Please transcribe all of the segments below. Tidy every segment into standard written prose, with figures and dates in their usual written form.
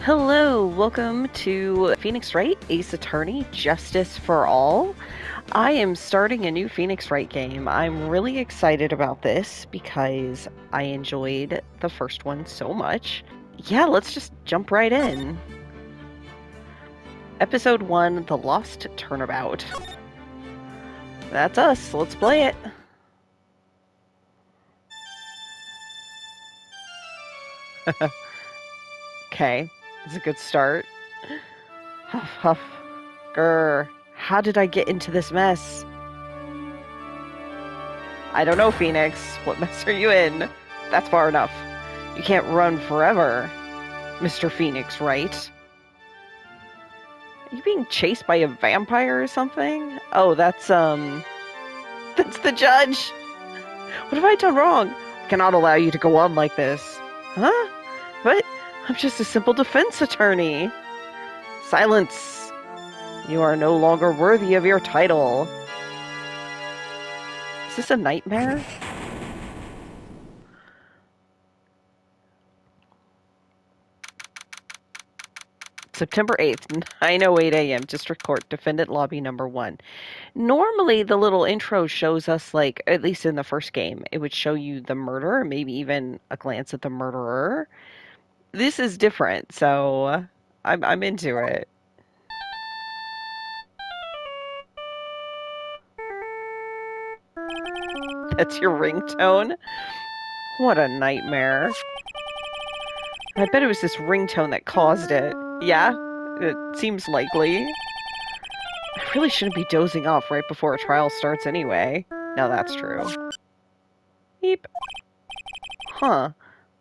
Hello, welcome to Phoenix Wright, Ace Attorney, Justice for All. I am starting a new Phoenix Wright game. I'm really excited about this because I enjoyed the first one so much. Yeah, let's just jump right in. Episode 1, The Lost Turnabout. That's us, let's play it. Okay, it's a good start. Huff, huff, grr. How did I get into this mess? I don't know, Phoenix. What mess are you in? That's far enough. You can't run forever, Mr. Phoenix Wright. Are you being chased by a vampire or something? Oh, that's the judge. What have I done wrong? I cannot allow you to go on like this. Huh? But I'm just a simple defense attorney. Silence. You are no longer worthy of your title. Is this a nightmare? September 8th, 9:08 a.m., District Court, Defendant Lobby Number 1. Normally, the little intro shows us, like, at least in the first game, it would show you the murder, maybe even a glance at the murderer. This is different, so I'm into it. That's your ringtone? What a nightmare. I bet it was this ringtone that caused it. Yeah, it seems likely. I really shouldn't be dozing off right before a trial starts anyway. No, that's true. Beep. Huh.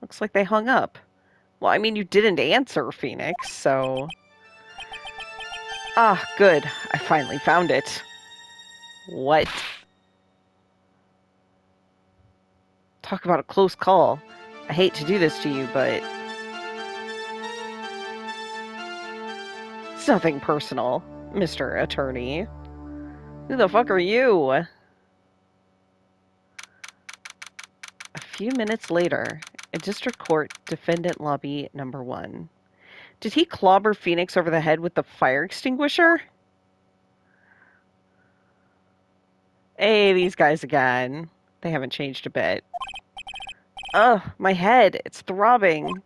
Looks like they hung up. Well, I mean, you didn't answer, Phoenix, so... Ah, good. I finally found it. What? Talk about a close call. I hate to do this to you, but... It's nothing personal, Mr. Attorney. Who the fuck are you? A few minutes later, in District Court, Defendant Lobby Number 1. Did he clobber Phoenix over the head with the fire extinguisher? Hey, these guys again. They haven't changed a bit. Ugh, my head. It's throbbing.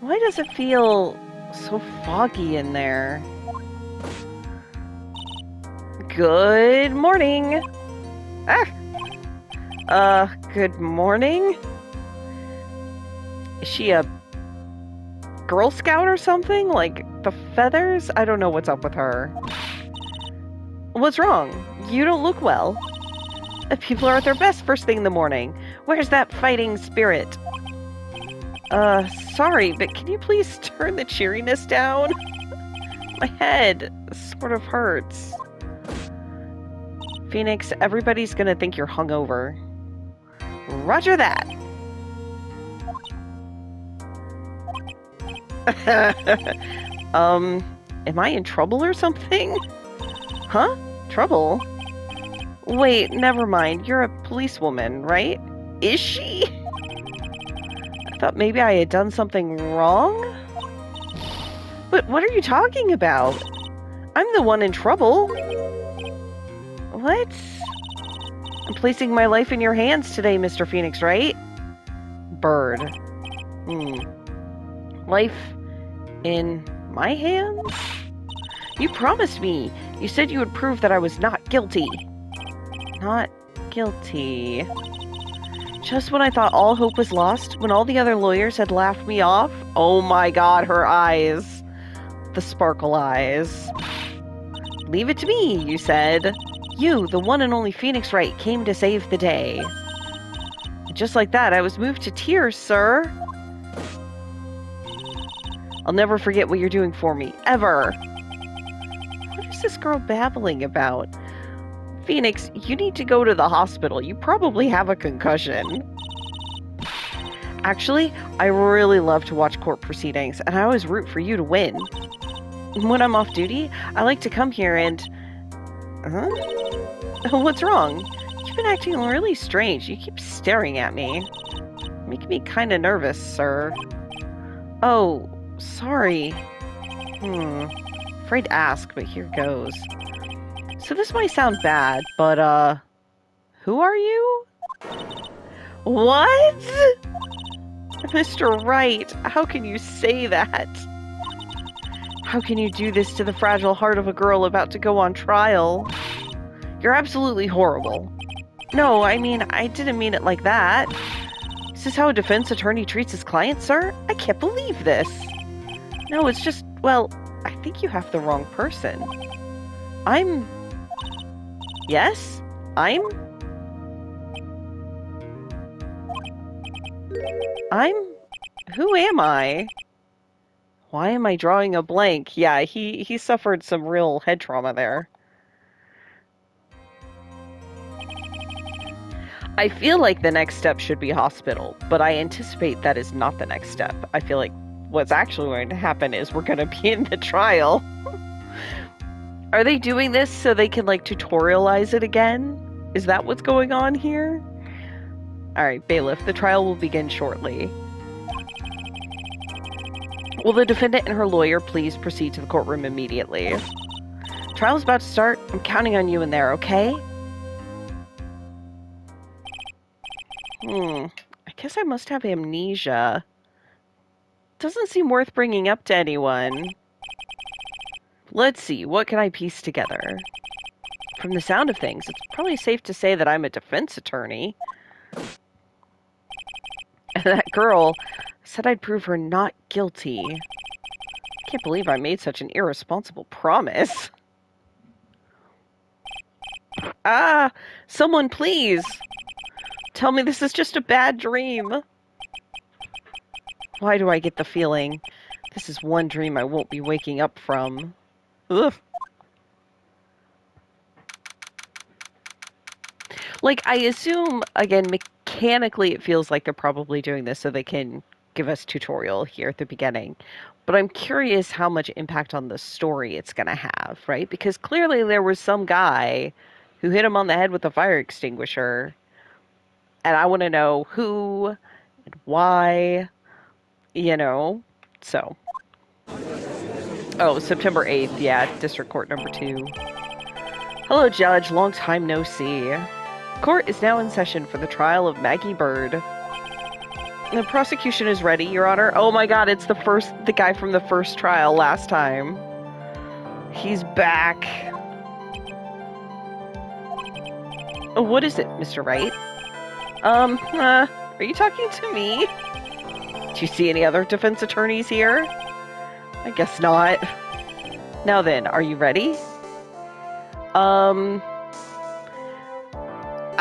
Why does it feel so foggy in there? Good morning. Good morning? Is she a Girl Scout or something? Like, the feathers? I don't know what's up with her. What's wrong? You don't look well. People are at their best first thing in the morning. Where's that fighting spirit? Sorry, but can you please turn the cheeriness down? My head sort of hurts. Phoenix, everybody's gonna think you're hungover. Roger that. Am I in trouble or something? Huh? Trouble? Wait, never mind. You're a policewoman, right? Is she? I thought maybe I had done something wrong? But what are you talking about? I'm the one in trouble. What? I'm placing my life in your hands today, Mr. Phoenix Wright. Byrde. Life in my hands? You promised me. You said you would prove that I was not guilty. Not guilty. Just when I thought all hope was lost, when all the other lawyers had laughed me off. Oh my god, her eyes. The sparkle eyes. Leave it to me, you said. You, the one and only Phoenix Wright, came to save the day. Just like that, I was moved to tears, sir. I'll never forget what you're doing for me, ever. What is this girl babbling about? Phoenix, you need to go to the hospital. You probably have a concussion. Actually, I really love to watch court proceedings, and I always root for you to win. When I'm off duty, I like to come here and... Huh? What's wrong? You've been acting really strange. You keep staring at me. Making me kind of nervous, sir. Oh, Sorry. Afraid to ask, but here goes. So this might sound bad, but, who are you? What? Mr. Wright, how can you say that? How can you do this to the fragile heart of a girl about to go on trial? You're absolutely horrible. No, I mean, I didn't mean it like that. Is this how a defense attorney treats his client, sir? I can't believe this. No, it's just, well, I think you have the wrong person. Yes? Who am I? Why am I drawing a blank? Yeah, he suffered some real head trauma there. I feel like the next step should be hospital, but I anticipate that is not the next step. I feel like what's actually going to happen is we're going to be in the trial. Are they doing this so they can, like, tutorialize it again? Is that what's going on here? Alright, bailiff, the trial will begin shortly. Will the defendant and her lawyer please proceed to the courtroom immediately? Trial's about to start. I'm counting on you in there, okay? I guess I must have amnesia. Doesn't seem worth bringing up to anyone. Let's see, what can I piece together? From the sound of things, it's probably safe to say that I'm a defense attorney. And that girl said I'd prove her not guilty. I can't believe I made such an irresponsible promise. Ah, someone please! Tell me this is just a bad dream. Why do I get the feeling this is one dream I won't be waking up from? Ugh. Like, I assume, again, mechanically it feels like they're probably doing this so they can give us tutorial here at the beginning. But I'm curious how much impact on the story it's going to have, right? Because clearly there was some guy who hit him on the head with a fire extinguisher. And I want to know who and why, you know, so. Oh, September 8th, yeah, District Court number 2. Hello, Judge, long time no see. Court is now in session for the trial of Maggey Byrde. The prosecution is ready, Your Honor. Oh my god, it's the guy from the first trial last time. He's back. Oh, what is it, Mr. Wright? Are you talking to me? Do you see any other defense attorneys here? I guess not. Now then, are you ready?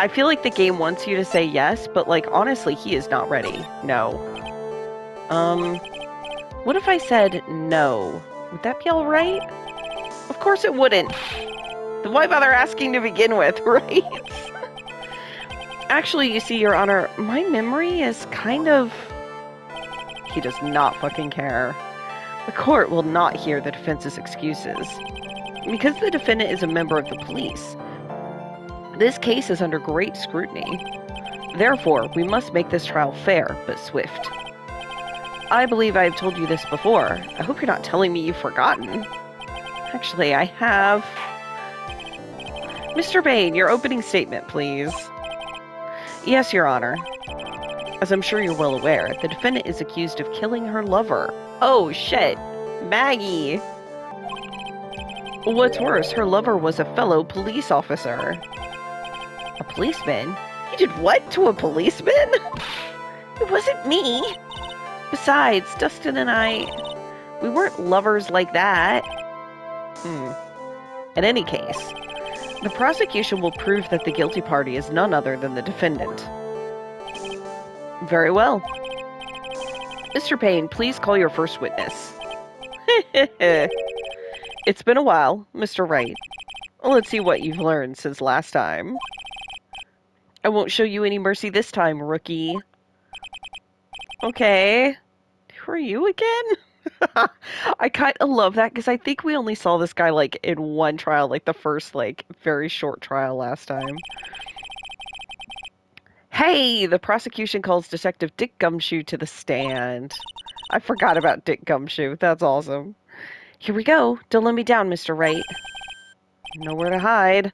I feel like the game wants you to say yes, but, like, honestly, he is not ready. No. What if I said no? Would that be alright? Of course it wouldn't. Then why bother asking to begin with, right? Actually, you see, Your Honor, my memory is kind of... He does not fucking care. The court will not hear the defense's excuses. Because the defendant is a member of the police, this case is under great scrutiny. Therefore, we must make this trial fair, but swift. I believe I have told you this before. I hope you're not telling me you've forgotten. Actually, I have. Mr. Bain, your opening statement, please. Yes, Your Honor. As I'm sure you're well aware, the defendant is accused of killing her lover. Oh, shit. Maggey. What's worse, her lover was a fellow police officer. A policeman? He did what to a policeman? It wasn't me. Besides, Dustin and I, we weren't lovers like that. In any case, the prosecution will prove that the guilty party is none other than the defendant. Very well. Mr. Payne, please call your first witness. It's been a while, Mr. Wright. Let's see what you've learned since last time. I won't show you any mercy this time, rookie. Okay. Who are you again? I kind of love that because I think we only saw this guy, like, in one trial, like the first, like, very short trial last time. Hey, the prosecution calls Detective Dick Gumshoe to the stand. I forgot about Dick Gumshoe. That's awesome. Here we go. Don't let me down, Mr. Wright. Nowhere to hide.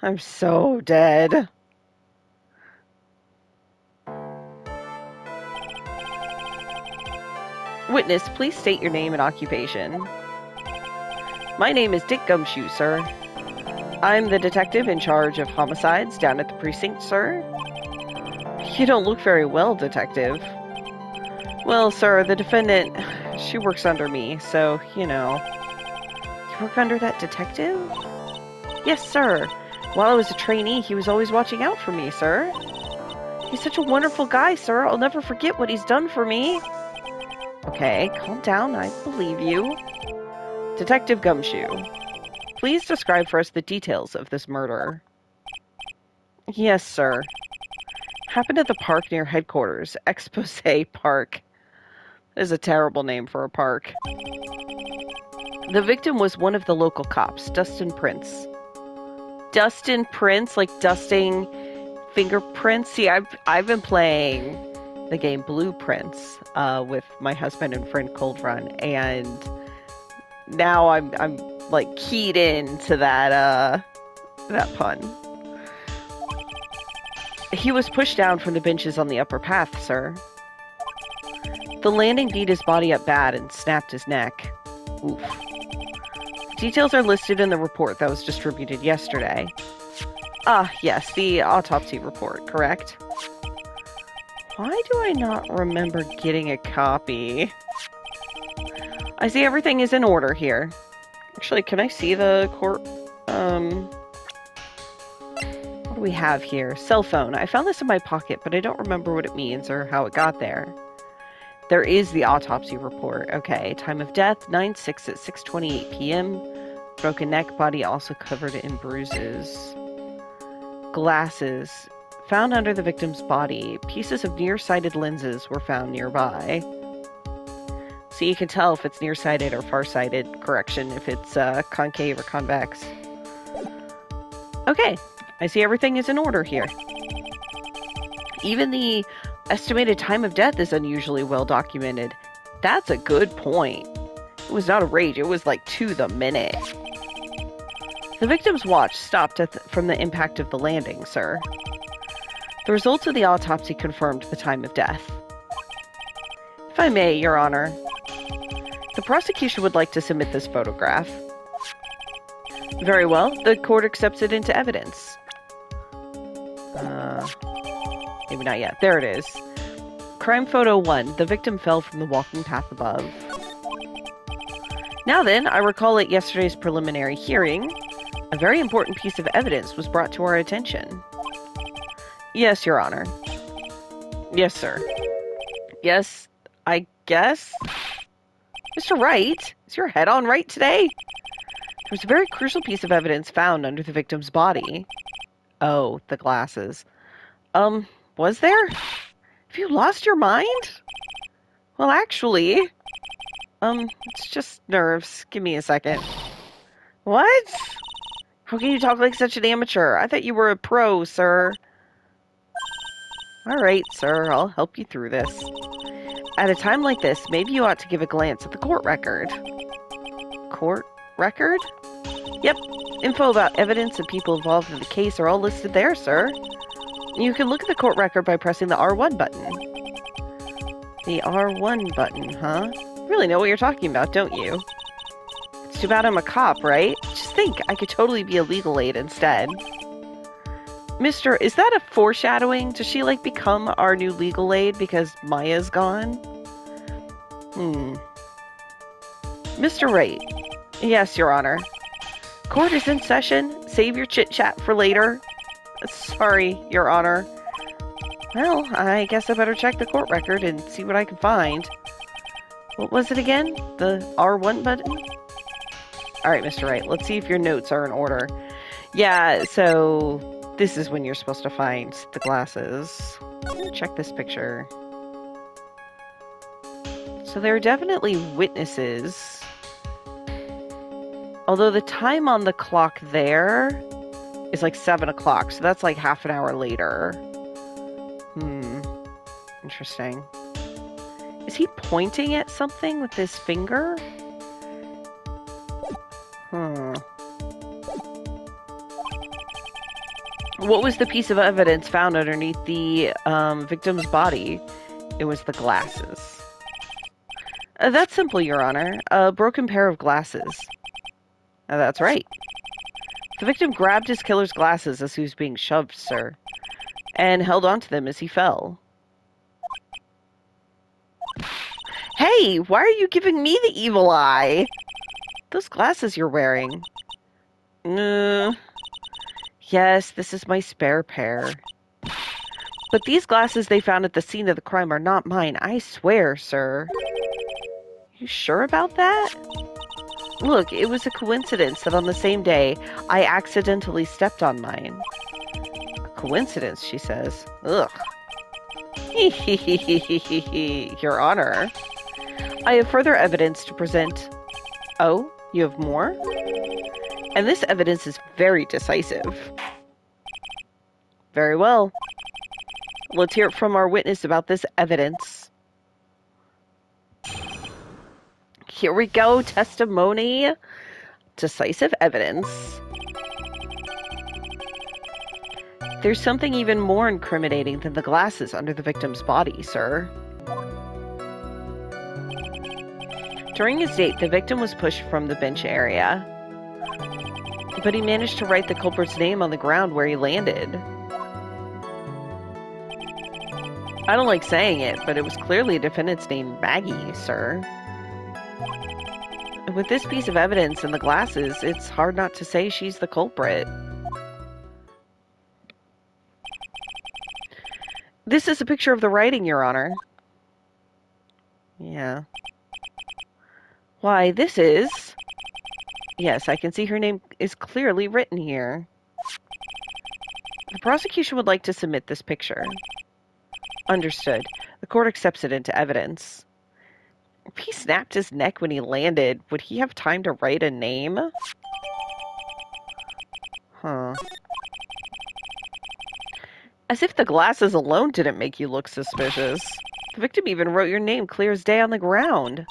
I'm so dead. Witness, please state your name and occupation. My name is Dick Gumshoe, sir. I'm the detective in charge of homicides down at the precinct, sir. You don't look very well, detective. Well, sir, the defendant, she works under me, so, you know. You work under that detective? Yes, sir. While I was a trainee, he was always watching out for me, sir. He's such a wonderful guy, sir. I'll never forget what he's done for me. Okay, calm down. I believe you. Detective Gumshoe, please describe for us the details of this murder. Yes, sir. Happened at the park near headquarters. Expose Park. That is a terrible name for a park. The victim was one of the local cops, Dustin Prince. Dustin Prince? Like dusting fingerprints? See, I've been playing the game Blueprints with my husband and friend Cold Run, and now I'm like keyed into that pun. He was pushed down from the benches on the upper path, sir. The landing beat his body up bad and snapped his neck. Oof. Details are listed in the report that was distributed yesterday. Ah, yes, the autopsy report, correct? Why do I not remember getting a copy? I see everything is in order here. Actually, can I see the court? What do we have here? Cell phone. I found this in my pocket, but I don't remember what it means or how it got there. There is the autopsy report. Okay. Time of death, 9/6 at 6:28 p.m. Broken neck, body also covered in bruises. Glasses. Found under the victim's body. Pieces of nearsighted lenses were found nearby. So you can tell if it's nearsighted or farsighted. Correction, if it's concave or convex. Okay, I see everything is in order here. Even the estimated time of death is unusually well documented. That's a good point. It was not a rage, it was like to the minute. The victim's watch stopped from the impact of the landing, sir. The results of the autopsy confirmed the time of death. If I may, Your Honor, the prosecution would like to submit this photograph. Very well. The court accepts it into evidence. Maybe not yet. There it is. Crime photo 1. The victim fell from the walking path above. Now then, I recall at yesterday's preliminary hearing, a very important piece of evidence was brought to our attention. Yes, Your Honor. Yes, sir. Yes, I guess? Mr. Wright, is your head on right today? There was a very crucial piece of evidence found under the victim's body. Oh, the glasses. Was there? Have you lost your mind? Well, actually, it's just nerves. Give me a second. What? How can you talk like such an amateur? I thought you were a pro, sir. All right, sir, I'll help you through this. At a time like this, maybe you ought to give a glance at the court record. Court record? Yep. Info about evidence and people involved in the case are all listed there, sir. You can look at the court record by pressing the R1 button. The R1 button, huh? You really know what you're talking about, don't you? It's too bad I'm a cop, right? Just think, I could totally be a legal aid instead. Mister, is that a foreshadowing? Does she, like, become our new legal aid because Maya's gone? Mr. Wright. Yes, Your Honor. Court is in session. Save your chit-chat for later. Sorry, Your Honor. Well, I guess I better check the court record and see what I can find. What was it again? The R1 button? Alright, Mr. Wright, let's see if your notes are in order. Yeah, so this is when you're supposed to find the glasses. Let me check this picture. So there are definitely witnesses. Although the time on the clock there is like 7 o'clock, so that's like half an hour later. Interesting. Is he pointing at something with his finger? What was the piece of evidence found underneath the victim's body? It was the glasses. That's simple, Your Honor. A broken pair of glasses. That's right. The victim grabbed his killer's glasses as he was being shoved, sir, and held onto them as he fell. Hey, why are you giving me the evil eye? Those glasses you're wearing. Yes, this is my spare pair. But these glasses they found at the scene of the crime are not mine, I swear, sir. You sure about that? Look, it was a coincidence that on the same day, I accidentally stepped on mine. A coincidence, she says. Ugh. Your Honor. I have further evidence to present. Oh, you have more? And this evidence is very decisive. Very well. Let's hear it from our witness about this evidence. Here we go, testimony. Decisive evidence. There's something even more incriminating than the glasses under the victim's body, sir. During his date, the victim was pushed from the bench area, but he managed to write the culprit's name on the ground where he landed. I don't like saying it, but it was clearly a defendant's name, Maggey, sir. With this piece of evidence and the glasses, it's hard not to say she's the culprit. This is a picture of the writing, Your Honor. Yeah. Why, this is... Yes, I can see her name is clearly written here. The prosecution would like to submit this picture. Understood. The court accepts it into evidence. If he snapped his neck when he landed, would he have time to write a name? Huh. As if the glasses alone didn't make you look suspicious. The victim even wrote your name clear as day on the ground.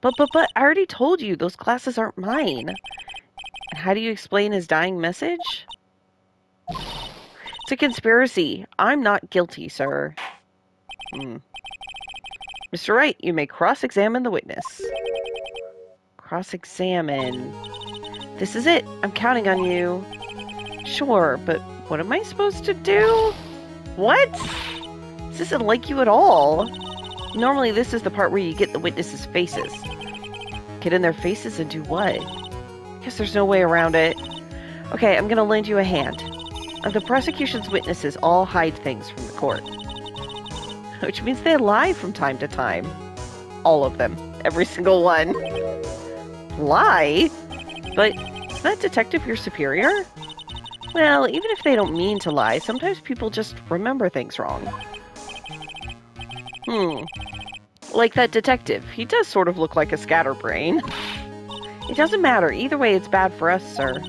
But, I already told you, those glasses aren't mine. And how do you explain his dying message? It's a conspiracy. I'm not guilty, sir. Mr. Wright, you may cross-examine the witness. Cross-examine. This is it. I'm counting on you. Sure, but what am I supposed to do? What? This isn't like you at all. Normally, this is the part where you get the witnesses' faces. Get in their faces and do what? Guess there's no way around it. Okay, I'm gonna lend you a hand. The prosecution's witnesses all hide things from the court. Which means they lie from time to time. All of them. Every single one. Lie? But is that detective your superior? Well, even if they don't mean to lie, sometimes people just remember things wrong. Like that detective. He does sort of look like a scatterbrain. It doesn't matter. Either way, it's bad for us, sir.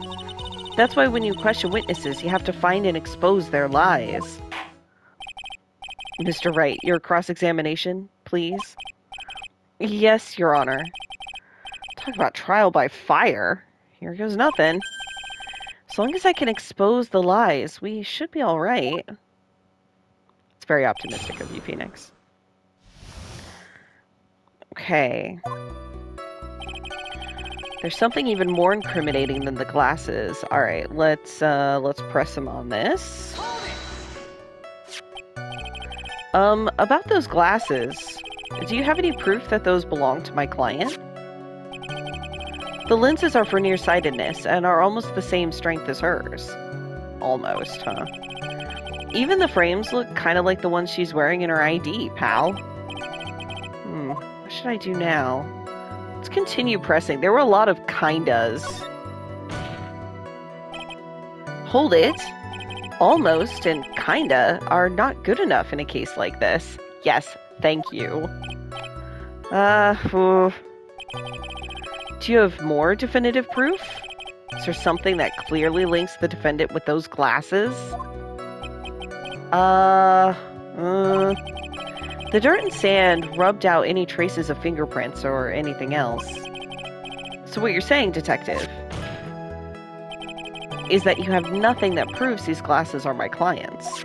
That's why when you question witnesses, you have to find and expose their lies. Mr. Wright, your cross-examination, please? Yes, Your Honor. Talk about trial by fire. Here goes nothing. As long as I can expose the lies, we should be all right. It's very optimistic of you, Phoenix. Okay. There's something even more incriminating than the glasses. All right, let's press him on this. About those glasses, do you have any proof that those belong to my client? The lenses are for nearsightedness and are almost the same strength as hers. Almost, huh? Even the frames look kind of like the ones she's wearing in her ID, pal. What should I do now? Let's continue pressing. There were a lot of kindas. Hold it. Almost and kinda are not good enough in a case like this. Yes, thank you. Do you have more definitive proof? Is there something that clearly links the defendant with those The dirt and sand rubbed out any traces of fingerprints or anything else. So what you're saying, detective, is that you have nothing that proves these glasses are my client's.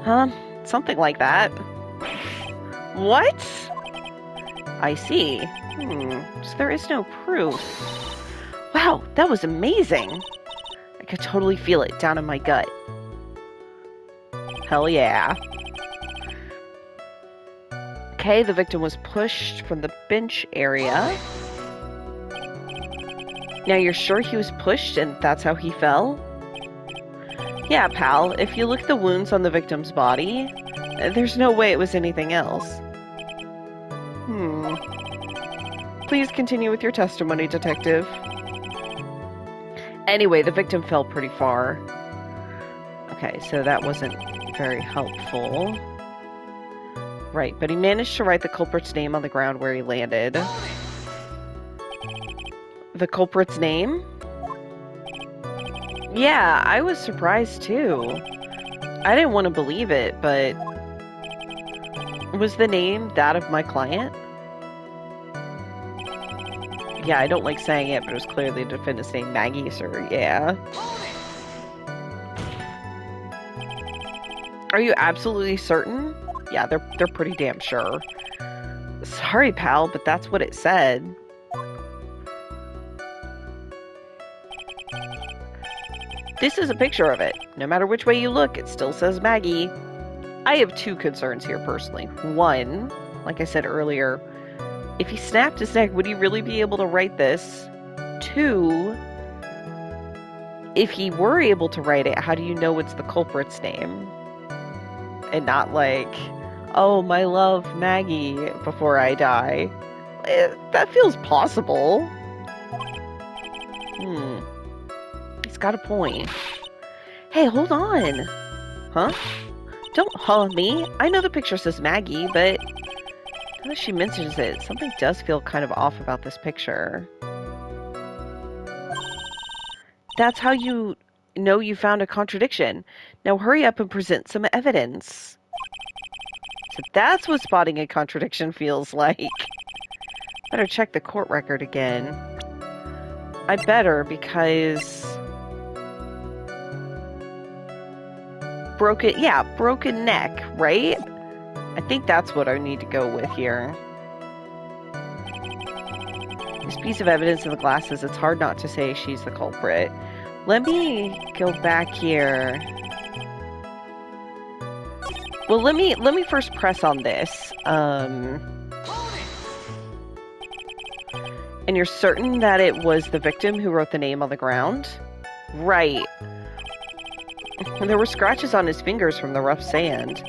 Huh? Something like that. What? I see. So there is no proof. Wow, that was amazing. I could totally feel it down in my gut. Hell yeah. Okay, the victim was pushed from the bench area. Now you're sure he was pushed and that's how he fell? Yeah, pal, if you look at the wounds on the victim's body, there's no way it was anything else. Please continue with your testimony, detective. Anyway, the victim fell pretty far. Okay, so that wasn't very helpful. Right, but he managed to write the culprit's name on the ground where he landed. The culprit's name? Yeah, I was surprised too. I didn't want to believe it, but was the name that of my client? Yeah, I don't like saying it, but it was clearly the defendant's name, Maggey, sir. Yeah. Are you absolutely certain? Yeah, they're pretty damn sure. Sorry, pal, but that's what it said. This is a picture of it. No matter which way you look, it still says Maggey. I have two concerns here, personally. One, like I said earlier, if he snapped his neck, would he really be able to write this? Two, if he were able to write it, how do you know it's the culprit's name? And not like, oh, my love, Maggey, before I die. That feels possible. He's got a point. Hey, hold on. Huh? Don't huh me. I know the picture says Maggey, but now that she mentions it, something does feel kind of off about this picture. That's how you know you found a contradiction. Now hurry up and present some evidence. So that's what spotting a contradiction feels like. Better check the court record again. I better, because broken neck, right? I think that's what I need to go with here. This piece of evidence in the glasses, it's hard not to say she's the culprit. Let me go back here. Well, let me first press on this. And you're certain that it was the victim who wrote the name on the ground? Right. And there were scratches on his fingers from the rough sand.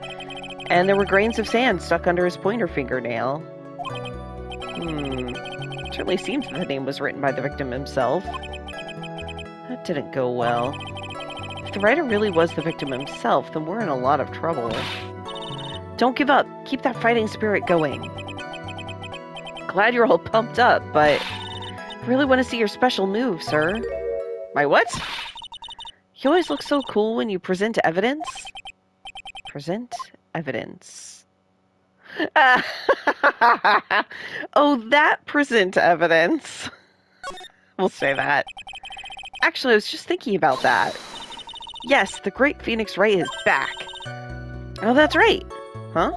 And there were grains of sand stuck under his pointer fingernail. It certainly seems that the name was written by the victim himself. That didn't go well. If the writer really was the victim himself, then we're in a lot of trouble. Don't give up. Keep that fighting spirit going. Glad you're all pumped up, but I really want to see your special move, sir. My what? You always look so cool when you present evidence. Present evidence. Oh, that present evidence. We'll say that. Actually, I was just thinking about that. Yes, the great Phoenix Wright is back. Oh, that's right. Huh?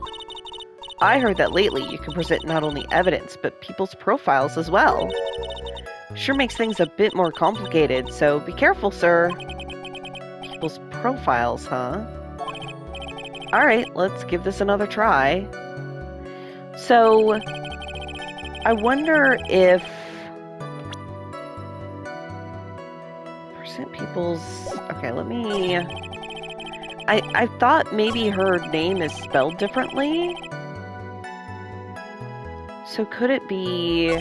I heard that lately you can present not only evidence, but people's profiles as well. Sure makes things a bit more complicated, so be careful, sir. People's profiles, huh? Alright, let's give this another try. So, I wonder if... Present people's... Okay, let me... I thought maybe her name is spelled differently. So could it be...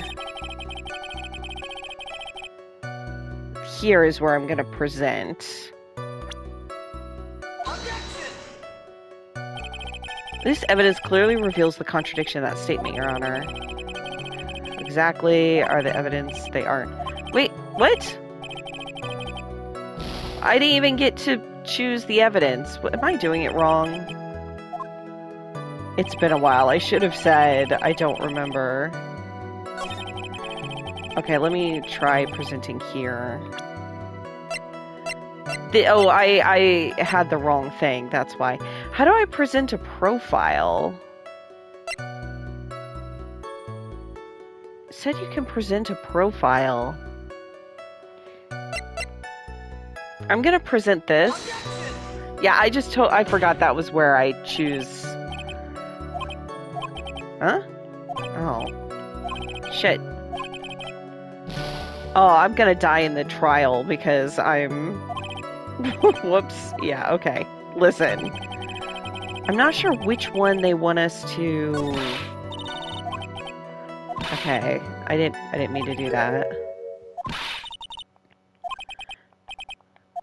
Here is where I'm going to present. This evidence clearly reveals the contradiction of that statement, Your Honor. Exactly are the evidence they aren't. Wait, what? I didn't even get to choose the evidence. What, am I doing it wrong? It's been a while. I should have said I don't remember. Okay, let me try presenting here. I had the wrong thing. That's why. How do I present a profile? It said you can present a profile. I'm gonna present this. Yeah, I forgot that was where I choose. Huh? Oh. Shit. Oh, I'm gonna die in the trial because I'm... Whoops. Yeah, okay. Listen. I'm not sure which one they want us to... Okay. I didn't mean to do that.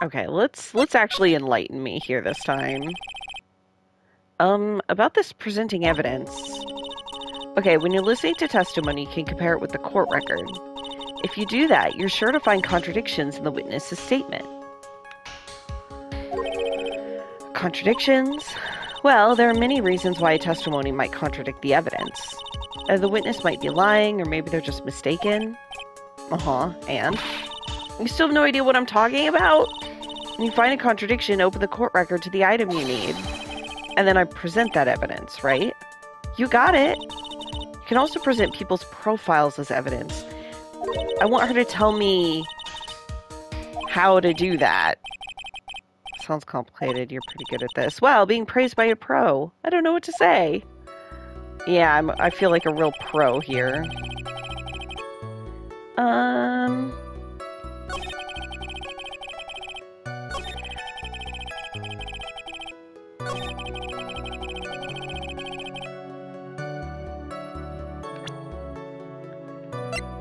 Okay, let's actually enlighten me here this time. About this presenting evidence. Okay, when you're listening to testimony, you can compare it with the court record. If you do that, you're sure to find contradictions in the witness's statement. Contradictions? Well, there are many reasons why a testimony might contradict the evidence. The witness might be lying, or maybe they're just mistaken. And? You still have no idea what I'm talking about? When you find a contradiction, open the court record to the item you need. And then I present that evidence, right? You got it! You can also present people's profiles as evidence. I want her to tell me how to do that. Sounds complicated. You're pretty good at this. Wow, being praised by a pro. I don't know what to say. Yeah, I feel like a real pro here.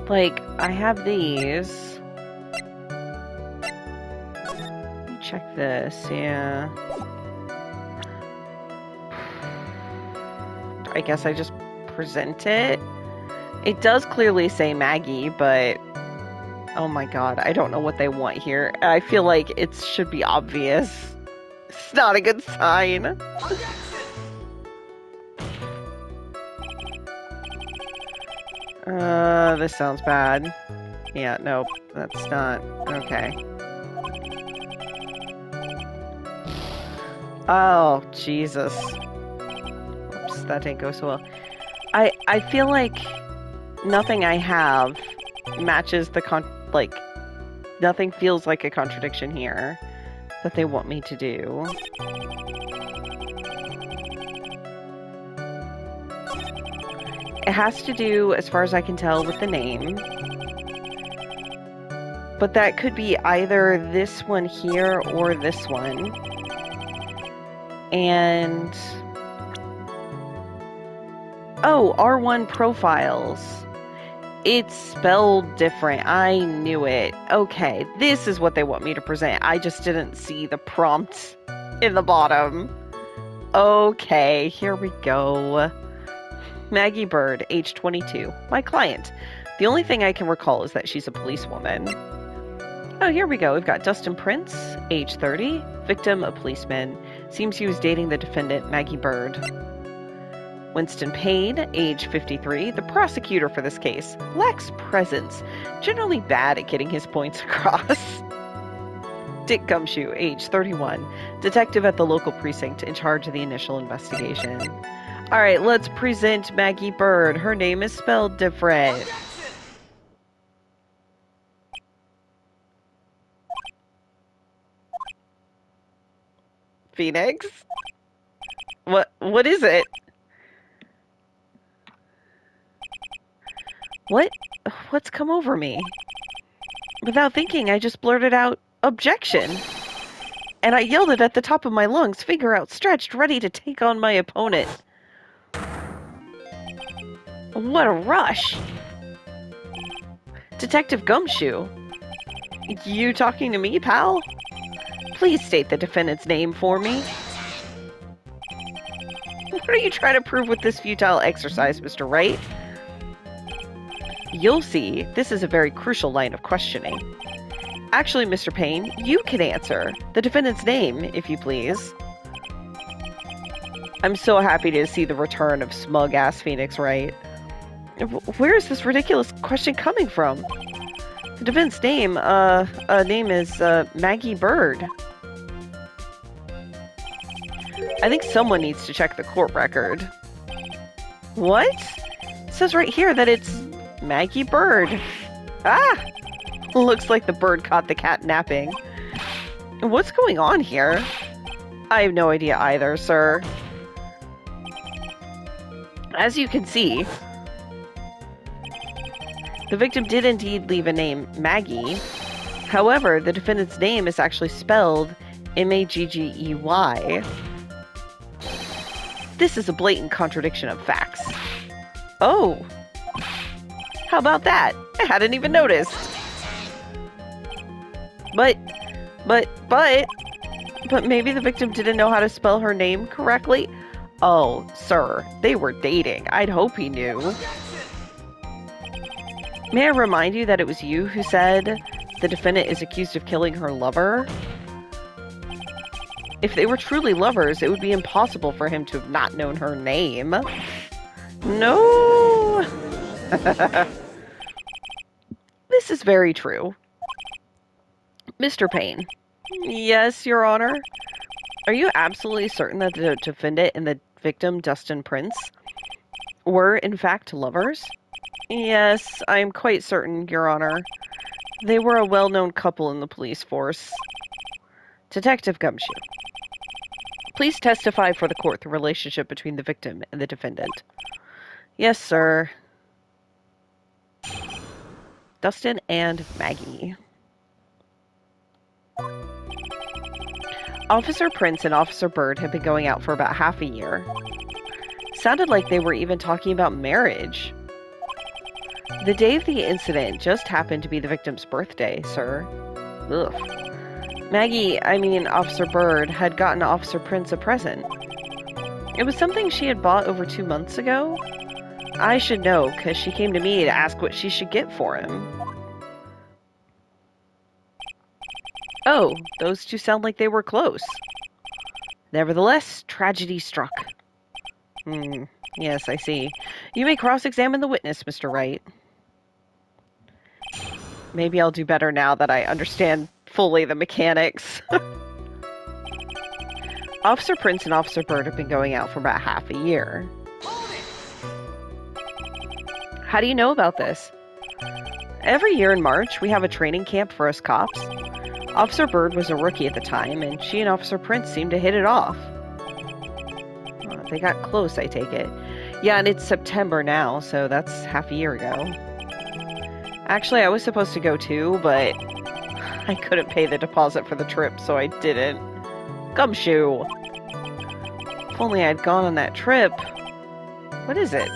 Like, I have these. Let me check this, yeah. I guess I just present it. It does clearly say Maggey, but oh my god, I don't know what they want here. I feel like it should be obvious. It's not a good sign. This sounds bad. Yeah, nope, that's not okay. Oh, Jesus. Oops, that didn't go so well. I feel like nothing I have matches the nothing feels like a contradiction here that they want me to do. It has to do, as far as I can tell, with the name. But that could be either this one here or this one. And... oh, R1 profiles. It's spelled different. I knew it. Okay, this is what they want me to present. I just didn't see the prompt in the bottom. Okay, here we go. Maggey Byrde, age 22. My client. The only thing I can recall is that she's a policewoman. Oh, here we go. We've got Dustin Prince, age 30. Victim, a policeman. Seems he was dating the defendant, Maggey Byrde. Winston Payne, age 53. The prosecutor for this case. Lacks presence. Generally bad at getting his points across. Dick Gumshoe, age 31. Detective at the local precinct in charge of the initial investigation. Alright, let's present Maggey Byrde. Her name is spelled different. Phoenix? What is it? What's come over me? Without thinking, I just blurted out, "Objection!" And I yelled it at the top of my lungs, finger outstretched, ready to take on my opponent. What a rush! Detective Gumshoe? You talking to me, pal? Please state the defendant's name for me. What are you trying to prove with this futile exercise, Mr. Wright? You'll see, this is a very crucial line of questioning. Actually, Mr. Payne, you can answer. The defendant's name, if you please. I'm so happy to see the return of smug-ass Phoenix Wright. Where is this ridiculous question coming from? The defendant's name is Maggey Byrde. I think someone needs to check the court record. What? It says right here that it's Maggey Byrde. Ah! Looks like the bird caught the cat napping. What's going on here? I have no idea either, sir. As you can see, the victim did indeed leave a name, Maggey. However, the defendant's name is actually spelled M-A-G-G-E-Y. This is a blatant contradiction of facts. Oh! How about that? I hadn't even noticed. But maybe the victim didn't know how to spell her name correctly? Oh, sir, they were dating. I'd hope he knew. May I remind you that it was you who said the defendant is accused of killing her lover? If they were truly lovers, it would be impossible for him to have not known her name. No! This is very true. Mr. Payne. Yes, Your Honor. Are you absolutely certain that the defendant and the victim, Dustin Prince, were in fact lovers? Yes, I am quite certain, Your Honor. They were a well-known couple in the police force. Detective Gumshoe, please testify for the court the relationship between the victim and the defendant. Yes, sir. Dustin and Maggey. Officer Prince and Officer Byrde had been going out for about half a year. Sounded like they were even talking about marriage. The day of the incident just happened to be the victim's birthday, sir. Ugh. Officer Byrde had gotten Officer Prince a present. It was something she had bought over 2 months ago. I should know, because she came to me to ask what she should get for him. Oh, those two sound like they were close. Nevertheless, tragedy struck. Yes, I see. You may cross-examine the witness, Mr. Wright. Maybe I'll do better now that I understand fully the mechanics. Officer Prince and Officer Byrde have been going out for about half a year. How do you know about this? Every year in March, we have a training camp for us cops. Officer Byrde was a rookie at the time, and she and Officer Prince seemed to hit it off. They got close, I take it. Yeah, and it's September now, so that's half a year ago. Actually, I was supposed to go too, but I couldn't pay the deposit for the trip, so I didn't. Gumshoe! If only I'd gone on that trip. What is it?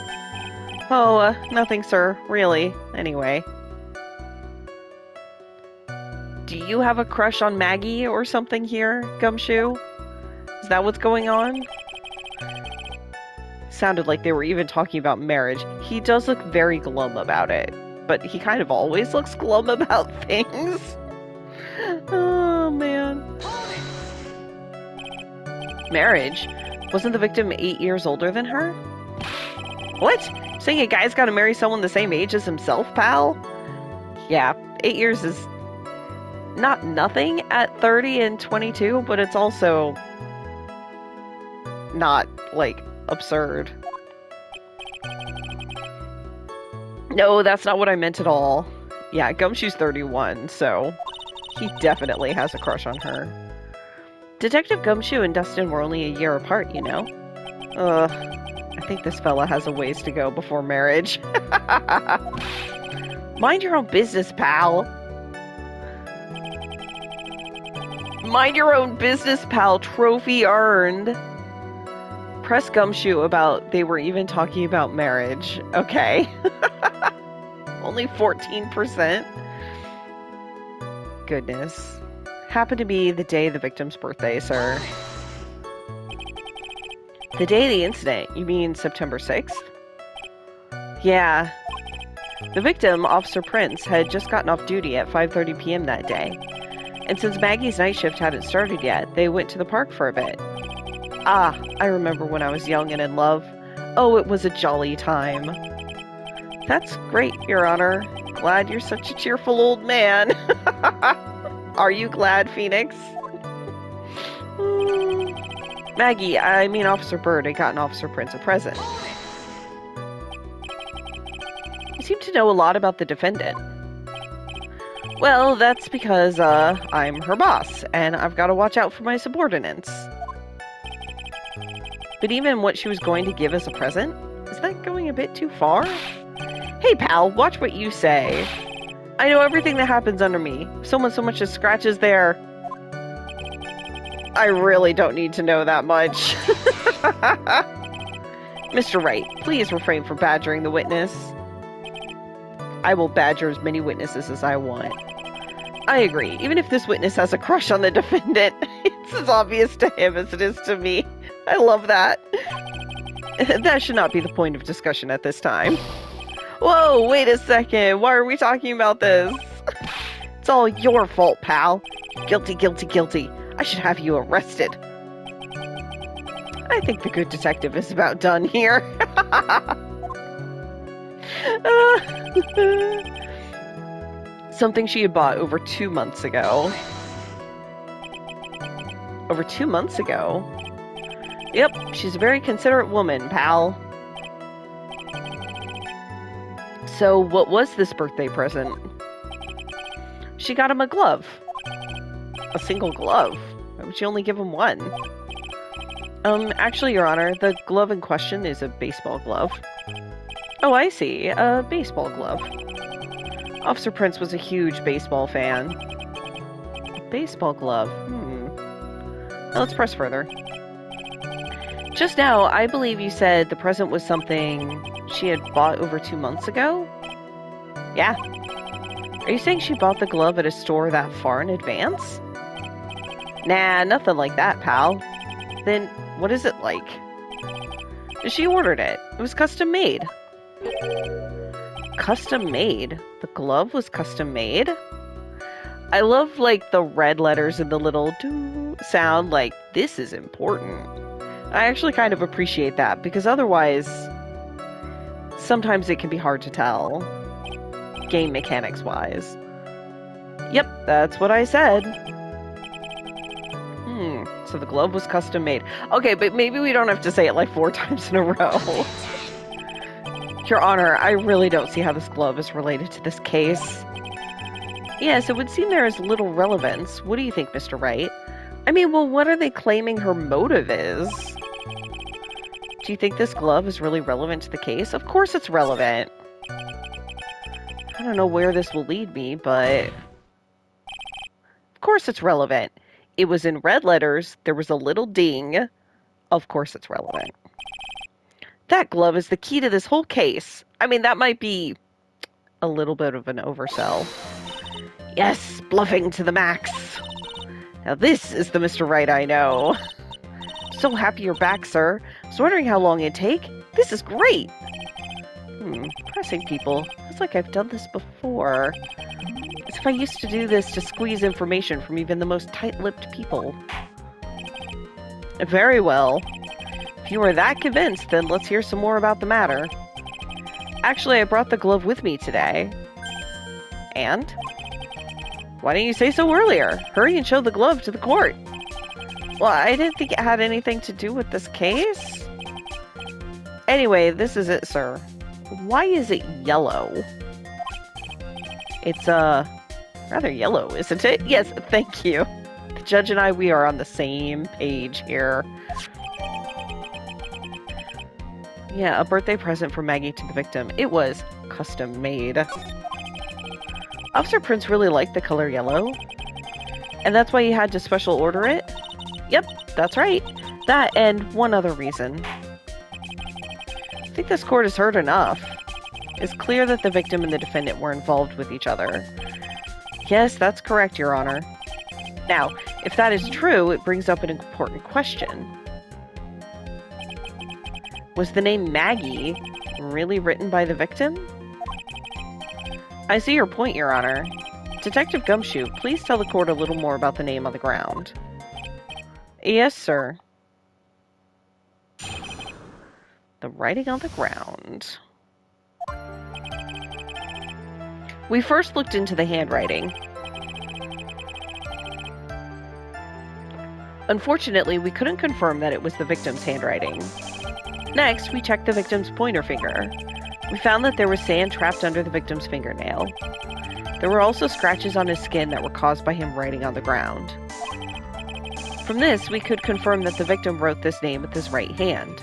Oh, nothing, sir. Really. Anyway. Do you have a crush on Maggey or something here, Gumshoe? Is that what's going on? Sounded like they were even talking about marriage. He does look very glum about it, but he kind of always looks glum about things. Oh, man. Marriage? Wasn't the victim 8 years older than her? What? Saying a guy's gotta marry someone the same age as himself, pal? Yeah, 8 years is not nothing at 30 and 22, but it's also not, like, absurd. No, that's not what I meant at all. Yeah, Gumshoe's 31, so he definitely has a crush on her. Detective Gumshoe and Dustin were only a year apart, you know? I think this fella has a ways to go before marriage. Mind your own business, pal. Mind your own business, pal. Trophy earned. Press Gumshoe about they were even talking about marriage. Okay. Only 14%. Goodness. Happened to be the day of the victim's birthday, sir. The day of the incident? You mean September 6th? Yeah. The victim, Officer Prince, had just gotten off duty at 5:30 p.m. that day. And since Maggey's night shift hadn't started yet, they went to the park for a bit. Ah, I remember when I was young and in love. Oh, it was a jolly time. That's great, Your Honor. Glad you're such a cheerful old man. Are you glad, Phoenix? Maggey, I mean Officer Byrde, had gotten Officer Prince a present. You seem to know a lot about the defendant. Well, that's because, I'm her boss, and I've got to watch out for my subordinates. But even what she was going to give as a present? Is that going a bit too far? Hey, pal, watch what you say. I know everything that happens under me. If someone so much as scratches their... I really don't need to know that much. Mr. Wright, please refrain from badgering the witness. I will badger as many witnesses as I want. I agree. Even if this witness has a crush on the defendant, it's as obvious to him as it is to me. I love that. That should not be the point of discussion at this time. Whoa, wait a second. Why are we talking about this? It's all your fault, pal. Guilty, guilty, guilty. I should have you arrested. I think the good detective is about done here. Something she had bought over 2 months ago. Over 2 months ago? Yep, she's a very considerate woman, pal. So, what was this birthday present? She got him a glove. A single glove? Why would she only give him one? Actually, Your Honor, the glove in question is a baseball glove. Oh, I see. A baseball glove. Officer Prince was a huge baseball fan. Baseball glove. Now let's press further. Just now, I believe you said the present was something she had bought over 2 months ago? Yeah. Are you saying she bought the glove at a store that far in advance? Nah, nothing like that, pal. Then, what is it like? She ordered it. It was custom made. Custom made? The glove was custom made? I love, like, the red letters and the little doo sound, like, this is important. I actually kind of appreciate that, because otherwise, sometimes it can be hard to tell, game mechanics-wise. Yep, that's what I said. So the glove was custom made. Okay, but maybe we don't have to say it like 4 times in a row. Your Honor, I really don't see how this glove is related to this case. Yes, it would seem there is little relevance. What do you think, Mr. Wright? I mean, well, what are they claiming her motive is? Do you think this glove is really relevant to the case? Of course it's relevant. I don't know where this will lead me, but... Of course it's relevant. It was in red letters. There was a little ding. Of course it's relevant. That glove is the key to this whole case. I mean, that might be a little bit of an oversell. Yes, bluffing to the max. Now this is the Mr. Wright I know. So happy you're back, sir. I was wondering how long it'd take. This is great. Pressing people. It's like I've done this before. As if I used to do this to squeeze information from even the most tight-lipped people. Very well. If you are that convinced, then let's hear some more about the matter. Actually, I brought the glove with me today. And? Why didn't you say so earlier? Hurry and show the glove to the court. Well, I didn't think it had anything to do with this case. Anyway, this is it, sir. Why is it yellow? It's, rather yellow, isn't it? Yes, thank you. The judge and I, we are on the same page here. Yeah, a birthday present from Maggey to the victim. It was custom made. Officer Prince really liked the color yellow. And that's why he had to special order it? Yep, that's right. That and one other reason. I think this court has heard enough. It's clear that the victim and the defendant were involved with each other. Yes, that's correct, Your Honor. Now, if that is true, it brings up an important question. Was the name Maggey really written by the victim? I see your point, Your Honor. Detective Gumshoe, please tell the court a little more about the name on the ground. Yes, sir. The writing on the ground. We first looked into the handwriting. Unfortunately, we couldn't confirm that it was the victim's handwriting. Next, we checked the victim's pointer finger. We found that there was sand trapped under the victim's fingernail. There were also scratches on his skin that were caused by him writing on the ground. From this, we could confirm that the victim wrote this name with his right hand.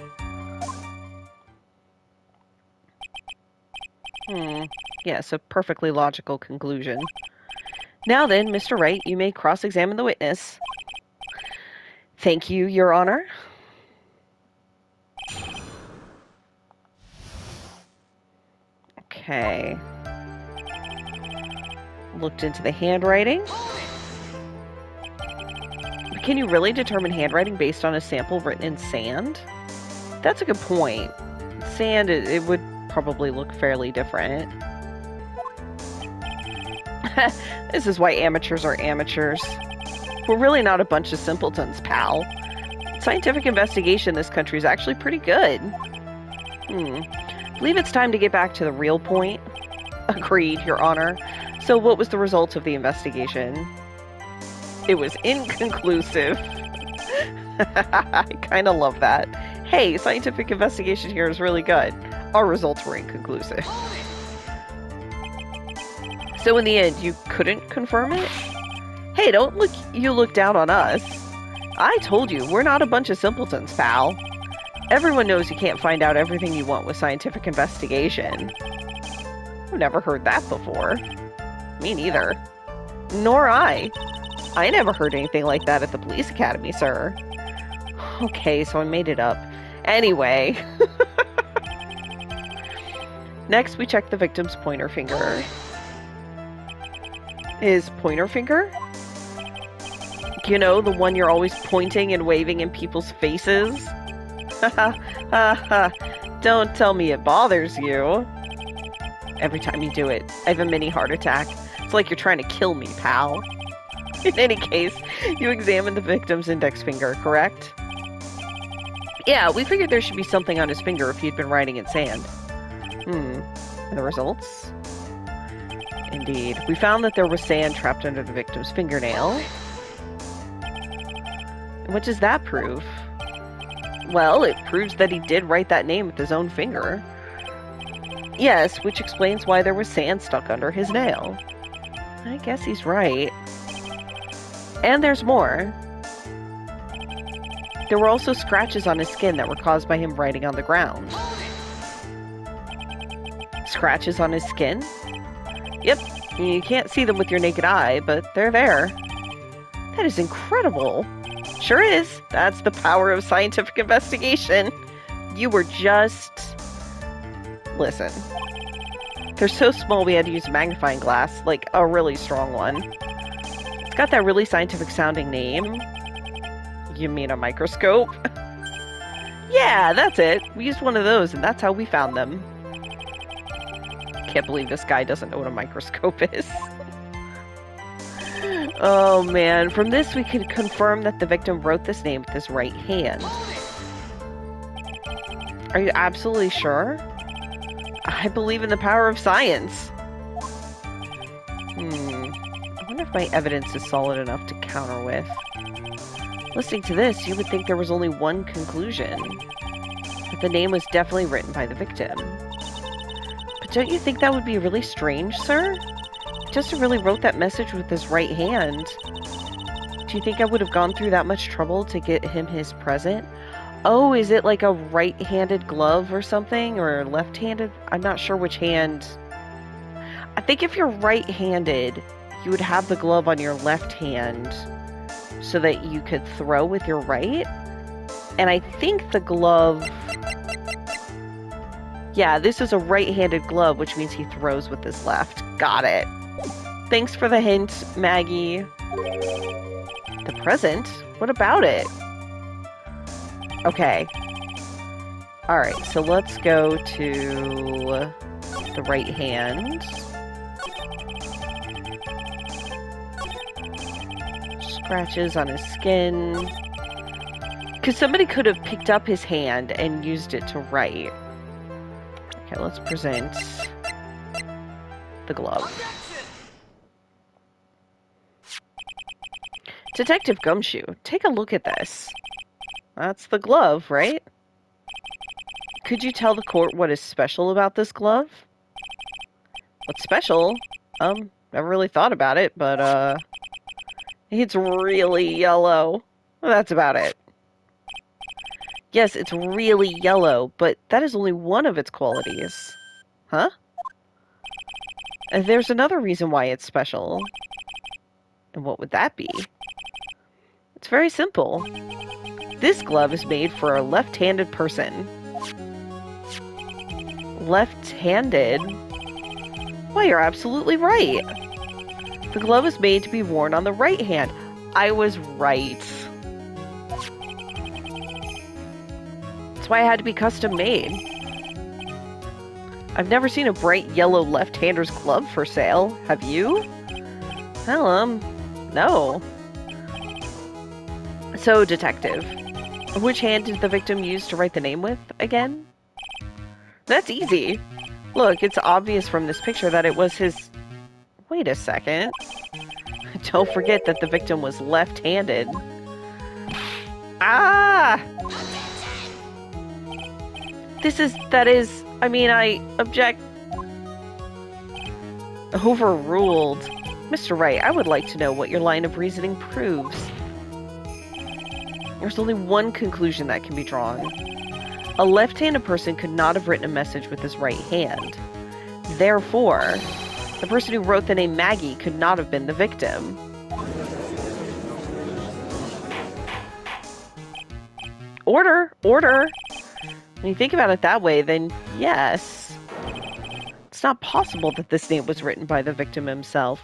Yes, a perfectly logical conclusion. Now then, Mr. Wright, you may cross-examine the witness. Thank you, Your Honor. Okay. Looked into the handwriting. But can you really determine handwriting based on a sample written in sand? That's a good point. Sand, it would probably look fairly different. This is why amateurs are amateurs. We're really not a bunch of simpletons, pal. Scientific investigation in this country is actually pretty good. Believe it's time to get back to the real point. Agreed, Your Honor. So what was the result of the investigation? It was inconclusive. I kind of love that. Hey, scientific investigation here is really good. Our results were inconclusive. So in the end, you couldn't confirm it? Hey, don't look down on us. I told you, we're not a bunch of simpletons, pal. Everyone knows you can't find out everything you want with scientific investigation. I've never heard that before. Me neither. Nor I. I never heard anything like that at the police academy, sir. Okay, so I made it up. Anyway. Next, we checked the victim's pointer finger. His pointer finger? You know, the one you're always pointing and waving in people's faces? Don't tell me it bothers you. Every time you do it, I have a mini heart attack. It's like you're trying to kill me, pal. In any case, you examined the victim's index finger, correct? Yeah, we figured there should be something on his finger if he'd been writing in sand. And the results? Indeed. We found that there was sand trapped under the victim's fingernail. What does that prove? Well, it proves that he did write that name with his own finger. Yes, which explains why there was sand stuck under his nail. I guess he's right. And there's more. There were also scratches on his skin that were caused by him writing on the ground. Scratches on his skin? Yep, you can't see them with your naked eye, but they're there. That is incredible. Sure is. That's the power of scientific investigation. You were just... Listen. They're so small we had to use a magnifying glass, like a really strong one. It's got that really scientific sounding name. You mean a microscope? Yeah, that's it. We used one of those and that's how we found them. Can't believe this guy doesn't know what a microscope is. Oh man, from this we could confirm that the victim wrote this name with his right hand. Are you absolutely sure? I believe in the power of science. I wonder if my evidence is solid enough to counter with. Listening to this, you would think there was only one conclusion. That the name was definitely written by the victim. But don't you think that would be really strange, sir? Justin really wrote that message with his right hand. Do you think I would have gone through that much trouble to get him his present? Oh, is it like a right-handed glove or something? Or left-handed? I'm not sure which hand. I think if you're right-handed, you would have the glove on your left hand so that you could throw with your right. And I think the glove... Yeah, this is a right-handed glove, which means he throws with his left. Got it. Thanks for the hint, Maggey. The present? What about it? Okay. Alright, so let's go to the right hand. Scratches on his skin. Because somebody could have picked up his hand and used it to write. Okay, let's present the glove. Detective Gumshoe, take a look at this. That's the glove, right? Could you tell the court what is special about this glove? What's special? Never really thought about it, but, it's really yellow. That's about it. Yes, it's really yellow, but that is only one of its qualities. Huh? And there's another reason why it's special. And what would that be? It's very simple. This glove is made for a left-handed person. Left-handed? Well, you're absolutely right. The glove is made to be worn on the right hand. I was right. That's why it had to be custom made. I've never seen a bright yellow left-hander's glove for sale. Have you? Well, no. So, detective, which hand did the victim use to write the name with again? That's easy. Look, it's obvious from this picture that it was his... Wait a second. Don't forget that the victim was left-handed. Ah! I object. Overruled. Mr. Wright, I would like to know what your line of reasoning proves. There's only one conclusion that can be drawn. A left-handed person could not have written a message with his right hand. Therefore, the person who wrote the name Maggey could not have been the victim. Order! Order! When you think about it that way, then yes. It's not possible that this name was written by the victim himself.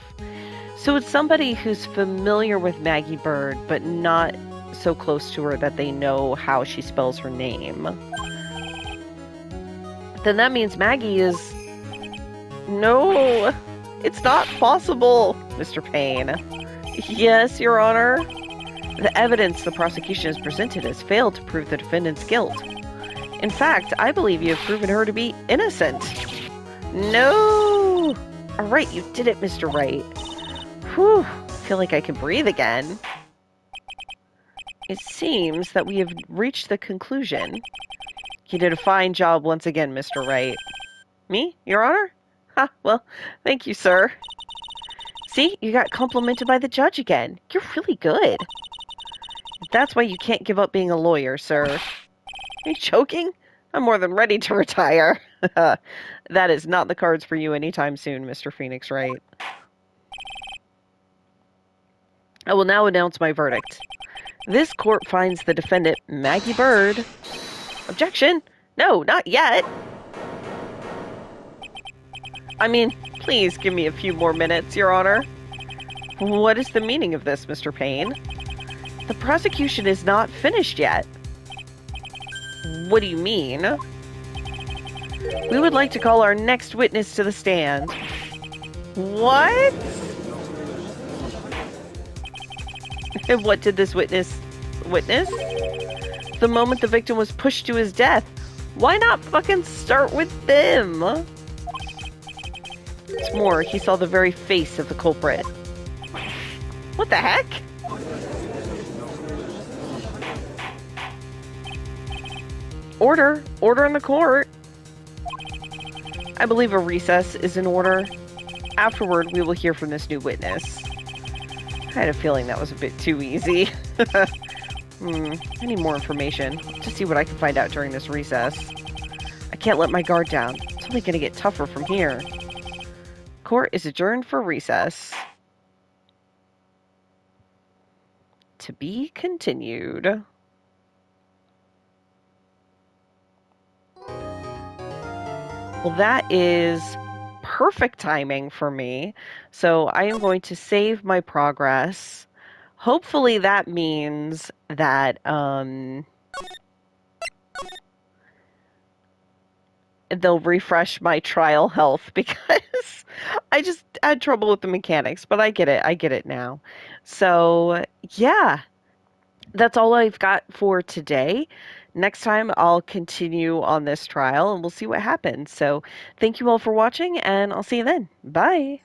So it's somebody who's familiar with Maggey Byrde, but not so close to her that they know how she spells her name. Then that means Maggey is... No! It's not possible, Mr. Payne. Yes, Your Honor. The evidence the prosecution has presented has failed to prove the defendant's guilt. In fact, I believe you have proven her to be innocent. No! All right, you did it, Mr. Wright. Whew, I feel like I can breathe again. It seems that we have reached the conclusion. You did a fine job once again, Mr. Wright. Me, Your Honor? Ha, well, thank you, sir. See, you got complimented by the judge again. You're really good. That's why you can't give up being a lawyer, sir. Are you joking? I'm more than ready to retire. That is not the cards for you anytime soon, Mr. Phoenix Wright. I will now announce my verdict. This court finds the defendant, Maggey Byrde. Objection? No, not yet. Please give me a few more minutes, Your Honor. What is the meaning of this, Mr. Payne? The prosecution is not finished yet. What do you mean? We would like to call our next witness to the stand. What? And what did this witness witness? The moment the victim was pushed to his death. Why not fucking start with them? What's more, he saw the very face of the culprit. What the heck? Order! Order in the court! I believe a recess is in order. Afterward, we will hear from this new witness. I had a feeling that was a bit too easy. I need more information to see what I can find out during this recess. I can't let my guard down. It's only going to get tougher from here. Court is adjourned for recess. To be continued. Well, that is perfect timing for me. So I am going to save my progress. Hopefully that means that they'll refresh my trial health because I just had trouble with the mechanics, but I get it. I get it now. So, yeah. that's all I've got for today. Next time, I'll continue on this trial and we'll see what happens. So, thank you all for watching, and I'll see you then. Bye.